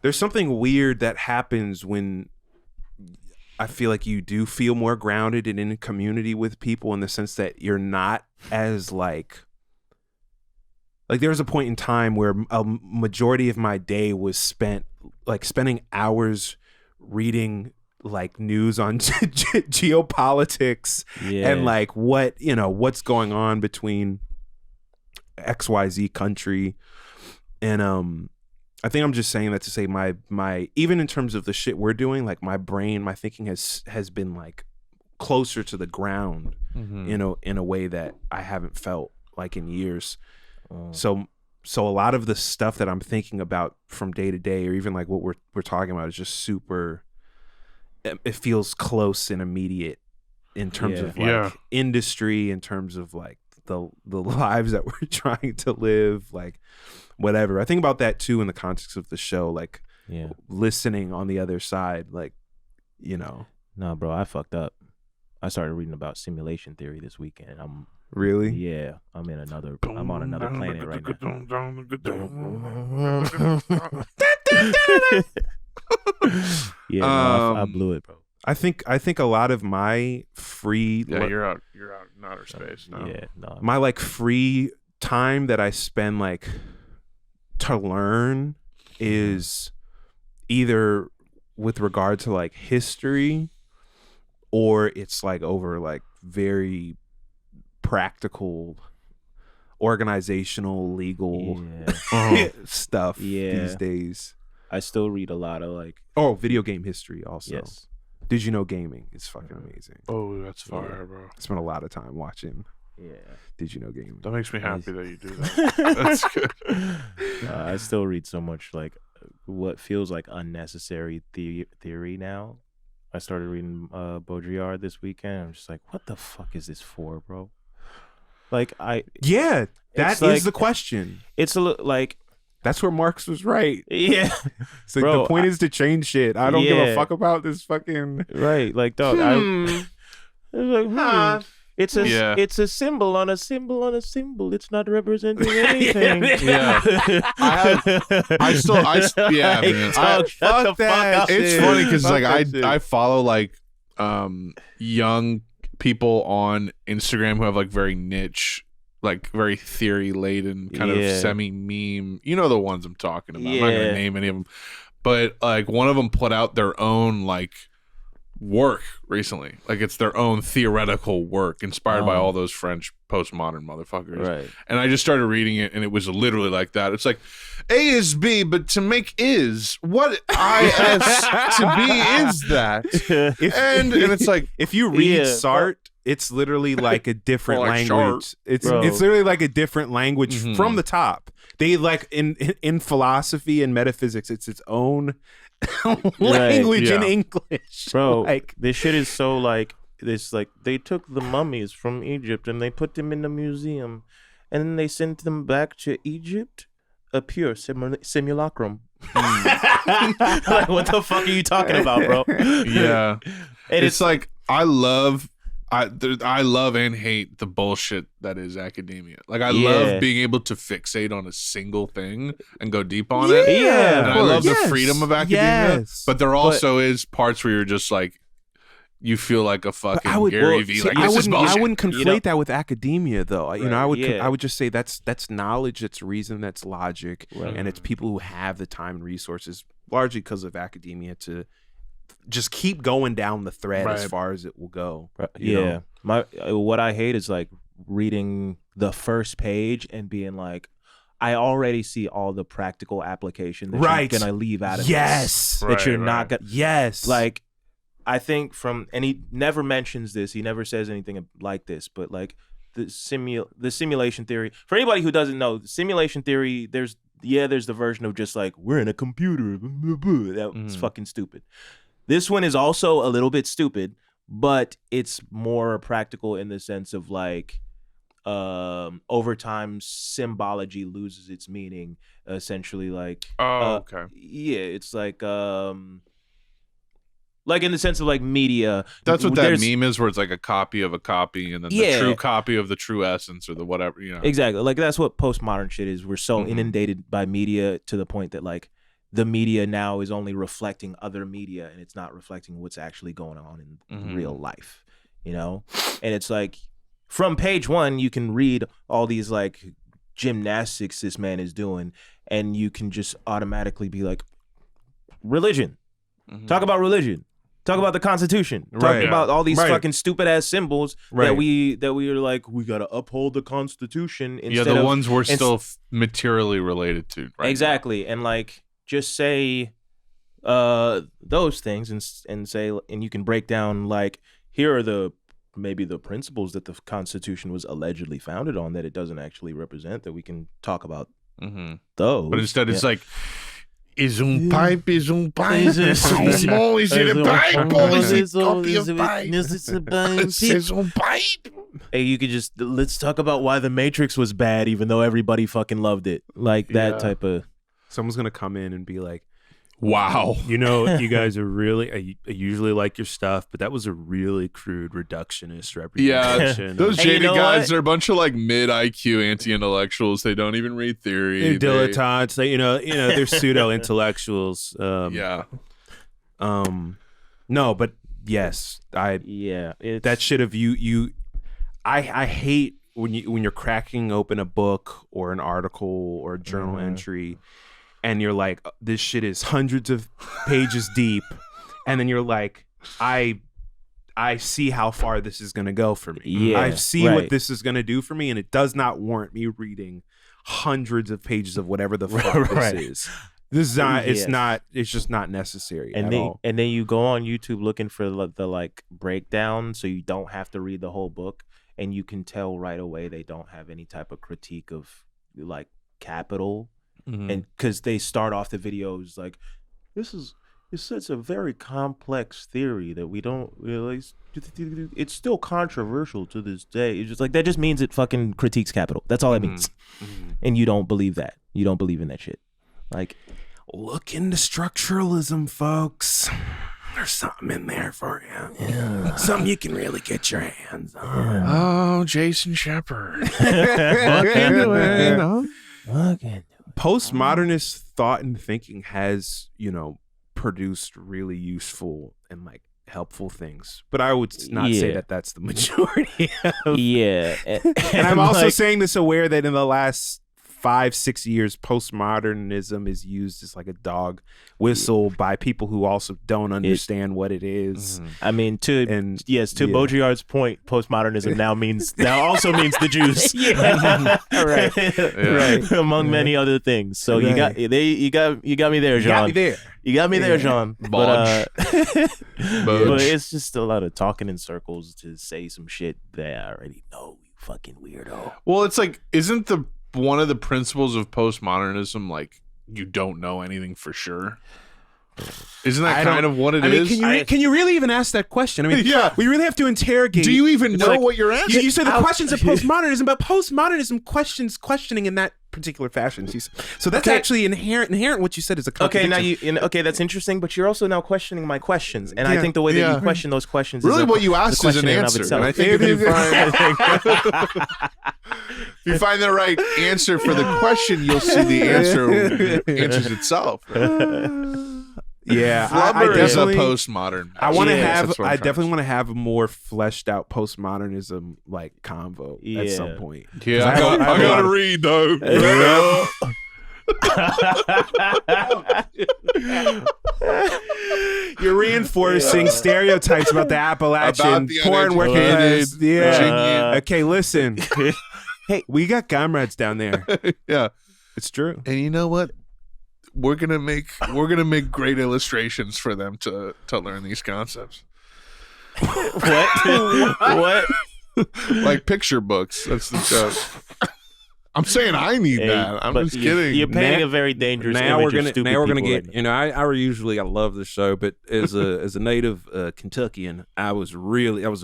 there's something weird that happens when I feel like you do feel more grounded and in community with people, in the sense that you're not as like there was a point in time where a majority of my day was spent like spending hours reading like news on geopolitics and like what's going on between XYZ country. And I think I'm just saying that to say my even in terms of the shit we're doing, like my thinking has been like closer to the ground in a way that I haven't felt like in years. So a lot of the stuff that I'm thinking about from day to day, or even like what we're talking about, is just super. It feels close and immediate in terms of like industry, in terms of like the lives that we're trying to live, like whatever. I think about that too in the context of the show, like listening on the other side, like, you know. No, bro, I fucked up. I started reading about simulation theory this weekend. Really? Yeah, I'm on another planet right now. I blew it, bro. I think a lot of my free you're out in outer space now. Yeah, no. My like free time that I spend like to learn is either with regard to like history, or it's like over like very practical organizational legal stuff these days. I still read a lot of like video game history also. Yes. Did you know gaming is fucking amazing? Oh, that's fire, bro. I spent a lot of time watching. Yeah. Did you know gaming? That makes me happy that you do that. That's good. I still read so much like what feels like unnecessary theory now. I started reading Baudrillard this weekend. I'm just like, what the fuck is this for, bro? Like that is like, the question. It's a like. That's where Marx was right. Yeah. So bro, the point is to change shit. I don't give a fuck about this fucking... Right. Like, dog, it's a symbol on a symbol on a symbol. It's not representing anything. Yeah. Man. Fuck that. It's funny because like I follow like young people on Instagram who have like very niche, like very theory laden kind of semi meme. You know the ones I'm talking about. I'm not gonna name any of them, but like one of them put out their own like work recently. Like it's their own theoretical work inspired by all those French postmodern motherfuckers. Right. And I just started reading it, and it was literally like that. It's like A is B, but to make is what IS to B is that. And it's like if you read Sartre, it's literally like a different language. It's literally like a different language from the top. They like in philosophy and metaphysics, it's its own language in English. Bro, like this shit is so like this. Like they took the mummies from Egypt and they put them in the museum, and then they sent them back to Egypt, a pure simulacrum. Like, what the fuck are you talking about, bro? Yeah, and it's like I love and hate the bullshit that is academia. Like I love being able to fixate on a single thing and go deep on it. Yeah, and I love the freedom of academia. But there also is parts where you're just like, you feel like a fucking Gary Vee. Like, I wouldn't conflate that with academia, though. Right. I would just say that's knowledge, that's reason, that's logic, and it's people who have the time and resources, largely because of academia, to just keep going down the thread as far as it will go. You know? What I hate is like reading the first page and being like, I already see all the practical application that you're gonna leave out of this. That you're not gonna. Yes. Like, I think and he never mentions this. He never says anything like this. But like the simulation theory. For anybody who doesn't know, simulation theory, there's the version of just like we're in a computer. That's fucking stupid. This one is also a little bit stupid, but it's more practical in the sense of like over time symbology loses its meaning, essentially. Like it's like in the sense of like media. That's what that meme is, where it's like a copy of a copy, and then the true copy of the true essence, or the whatever, you know. Exactly. Like that's what postmodern shit is. We're so inundated by media to the point that like the media now is only reflecting other media and it's not reflecting what's actually going on in real life, you know? And it's like from page 1, you can read all these like gymnastics this man is doing, and you can just automatically be like, religion. Talk about religion. Talk about the Constitution. Talk about all these fucking stupid ass symbols that we are like, we gotta uphold the Constitution. Instead the ones we're still materially related to. Right exactly, now. And like just say those things and say, and you can break down like, here are maybe the principles that the Constitution was allegedly founded on that it doesn't actually represent, that we can talk about those. But instead it's like, is pipe. Is it a pipe? Is it a pipe? Hey, you could just, let's talk about why The Matrix was bad, even though everybody fucking loved it. Like that type of. Someone's going to come in and be like, wow. You know, you guys are really, I usually like your stuff, but that was a really crude reductionist representation. Yeah, those jaded guys, they're a bunch of like mid-IQ anti-intellectuals. They don't even read theory. They're dilettantes. They're pseudo-intellectuals. No, but yes, that shit of I hate when you're cracking open a book or an article or a journal entry, and you're like, this shit is hundreds of pages deep, and then you're like, I see how far this is gonna go for me. Yeah, I see what this is gonna do for me, and it does not warrant me reading hundreds of pages of whatever the fuck this is. This is not. It's just not necessary at all. And then you go on YouTube looking for the like breakdown, so you don't have to read the whole book, and you can tell right away they don't have any type of critique of like capital. And because they start off the videos like, it's such a very complex theory that we don't realize. It's still controversial to this day. It's just like, that just means it fucking critiques capital. That's all it means. And you don't believe that. You don't believe in that shit. Like, look into structuralism, folks. There's something in there for you. Yeah. Something you can really get your hands on. Oh, Jason Shepard. Look into it. Look into it. Postmodernist thought and thinking has, produced really useful and like helpful things, but I would not say that that's the majority. And I'm also saying this aware that in the last 5-6 years, postmodernism is used as like a dog whistle by people who also don't understand what it is. I mean, to Baudrillard's point, postmodernism now also means the Jews. Right. Among many other things. So you got me there, Jean. You got me there, Jean. But it's just a lot of talking in circles to say some shit that I already know, you fucking weirdo. Well, it's like, isn't one of the principles of postmodernism like, you don't know anything for sure? Isn't that kind of what it is? Can you really even ask that question? I mean, we really have to interrogate. Do you even know what you're asking? You said the questions of postmodernism, but postmodernism questioning in that particular fashion. So that's actually inherent. What you said is a contradiction. Okay, that's interesting. But you're also now questioning my questions, and I think the way that you question those questions, really, what you asked is an answer. And I think if you find the right answer for the question, you'll see the answer answers itself. Yeah, I definitely postmodern. I definitely want to have a more fleshed out postmodernism like convo at some point. Yeah, I gotta read though. You're reinforcing stereotypes about the Appalachian porn working class. Yeah. Okay, listen. Hey, we got comrades down there. Yeah, it's true. And you know what? We're gonna make great illustrations for them to learn these concepts. What? Like picture books. That's the joke. I'm saying I need that. I'm just kidding. You're painting a very dangerous image of stupid people. Now we're gonna get. Right I love this show, but as a native Kentuckian, I was a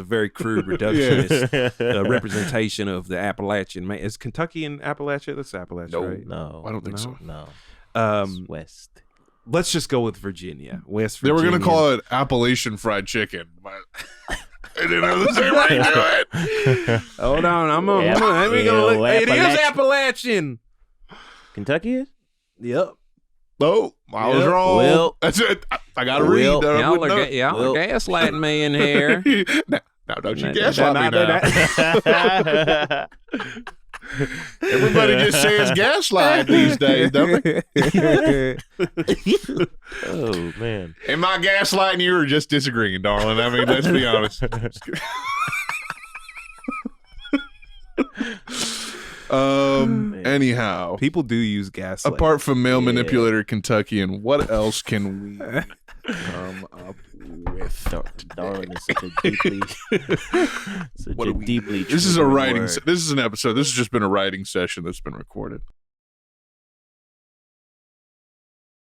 very crude reductionist representation of the Appalachian. Is Kentucky in Appalachia? That's Appalachia, right? No, I don't think so. No. West. Let's just go with Virginia. West They Virginia. were gonna call it Appalachian fried chicken, but I didn't know the same way to it. Hold on, it is Appalachian. Kentucky is? Yep. Oh, I was wrong. Well, that's it. I gotta read. Y'all are Well, gaslighting me in here. now don't you Nah, gaslight me now. Everybody just says gaslight these days, don't they? Oh man. Am I gaslighting you or just disagreeing, darling? I mean, let's be honest. Anyhow, People do use gaslight. apart from male manipulator Kentuckian, what else can we come up with? Darling is such a deeply, What do we- deeply. This is a triggering writing. word. This is an episode. This has just been a writing session that's been recorded.